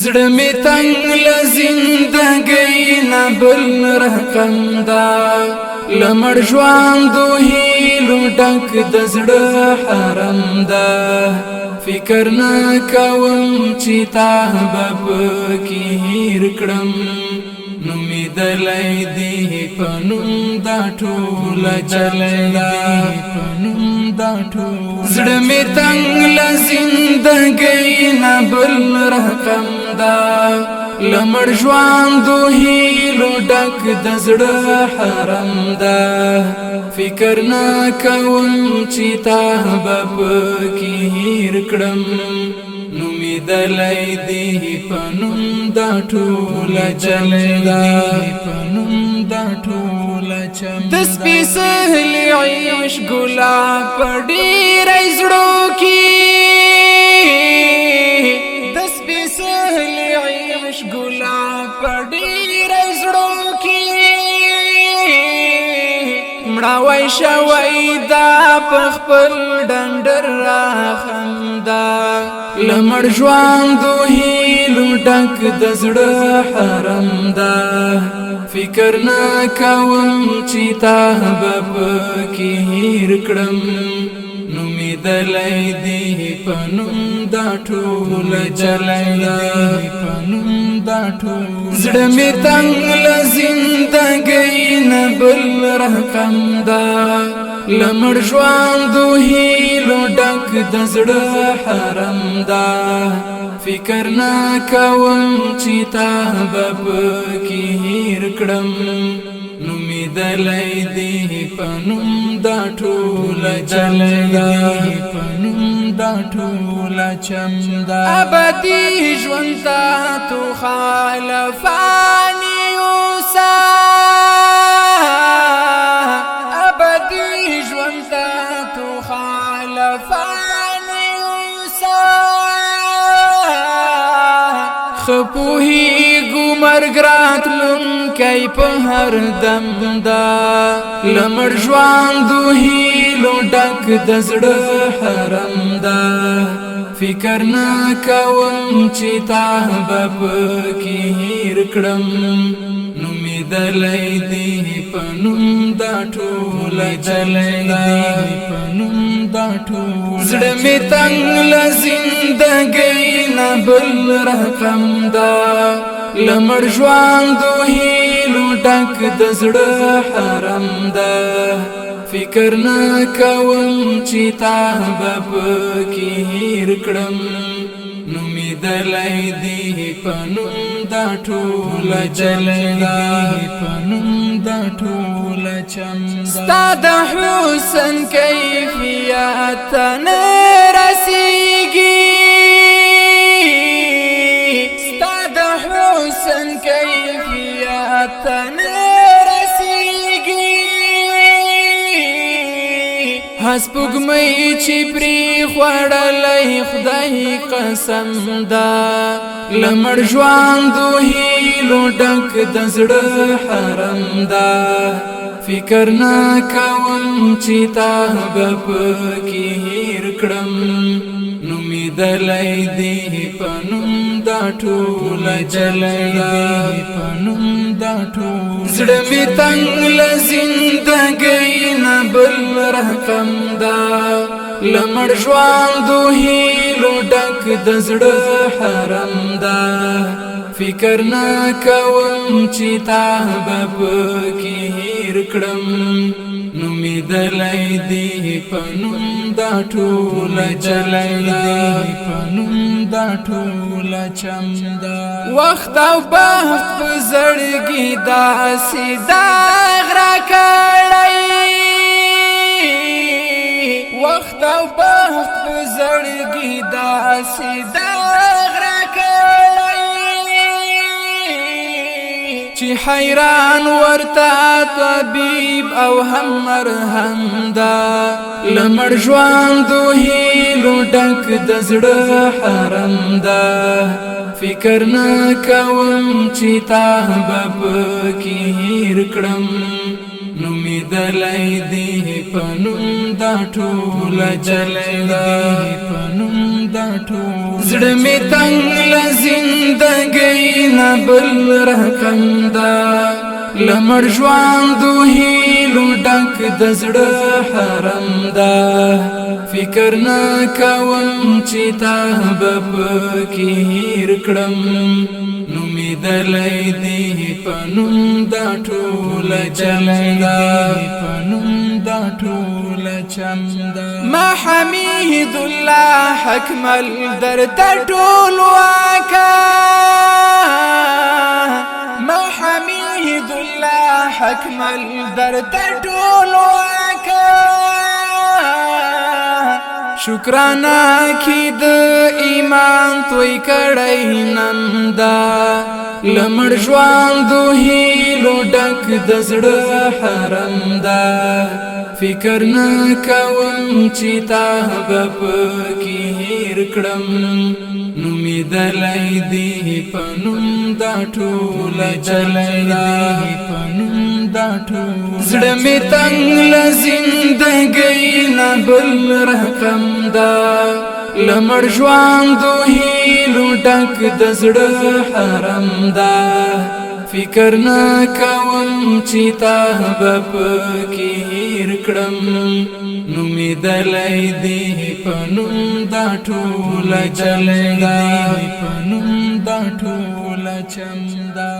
زړه می تنگ له زندګۍ نه بل رقم دا لمړ ژوندو هیلو ډک د زړه حرم دا فکر نه کوم چې تا به پکې هیر کړم نومېدلی دی په نوم دا ټوله جلدا زړه می تنگ له زندګۍ نه بل رقم دا لمړ ژوندو هیلو ډک د زړه حرم دا فکر نه کوم چې تا به پکې هیر کړم نومېدلی دی په نوم دا ټوله جلدا د سپېڅلي عشق ګلاب په ډېری زړو کې د سپېڅلي عشق ګلاب په ډېری زړو کې مړاوی شوی دا په خپل ډنډر راخندا لمړ ژوندو هیلو ډک د زړه حرم دا فکر نه کوم چې تا به پکې هیر کړم نومېدلی دی په نوم دا ټوله جلدا زړه می تنگ له زندګۍ نه بل رقم دا لمړ ژوندو هیلو ډک د زړه حرم دا فکر نه کوم چې تا به پکې هیر کړم نومېدلی دی په نوم دا ټوله جلدا چمدا ابدي ژوند ته تو خالفانی اوسه ابدي ژوند ته تو خالفانی اوسه خپوهیږو مرګ راتلونکی په هر دم دا لمړ ژوندو هیلو ډک د زړه حرم دا فکر نه کوم چې تا به پکې هیر کړم نومېدلی دی په نوم دا ټوله جلدا زړه می تنگ له زندګۍ نه بل رقم دا لمړ ژوندو هیلو ډک د زړه حرم دا فکر نه کوم چې تا به پکې هیر کړم نومېدلی دی په نوم دا ټوله جلدا ستا د حسن کیفیت نه رسیږي ستا د حسن کیفیت نه هسپوږمۍ چې پرې خوړلی خدای قسم دا لمړ ژوندو هیلو ډک د زړه حرم دا فکر نه کوم چې تا به پکې هیر کړم نومېدلی دی په نوم دا ټوله جلدا زړه می تنگ له زندګۍ نه بل رقم دا لمړ ژوندو هیلو ډک د زړه حرم دا فکر نه کوم چې تا به پکې هیر کړم نومېدلی دی په نوم دا ټوله جلدا وخت او بخت په زړګي داسې داغ راکړی وخت او بخت په زړګي داسې داغ راکړی چې حیران ورته طبیب او هم مرهم دا لمړ ژوندو هیلو ډک د زړه حرم دا فکر نه کوم چې تا به پکې هیر کړم نومېدلی دی په نوم دا ټوله جلدا زړه می تنگ له زندګۍ بل رقم دا لمر ژوندو هیلو ډک د زړه حرم دا فکر نه کوم چې تا به پکې هیر کړم نومېدلی دې په نوم دا ټوله چمدا ما حمید الله حکمل درته ټول واکا ما حمید الله حکمل درته ټول واکا شکرانا کی د ایمان توی کړی نن دا لمړ ژوندو هیلو ډک د زړه حرم دا فکر نه کوم چې تا به پکې هیر کړم نومېدلی دې په نوم دا ټوله چمدا زړه مې تنګ له زندګۍ نه بل رقم دا لمړ ژوندو هیلو ډک د زړه حرم دا فکر نه کوم چې تا به پکې هیر کړم نومېدلی دې په نوم دا ټوله چمدا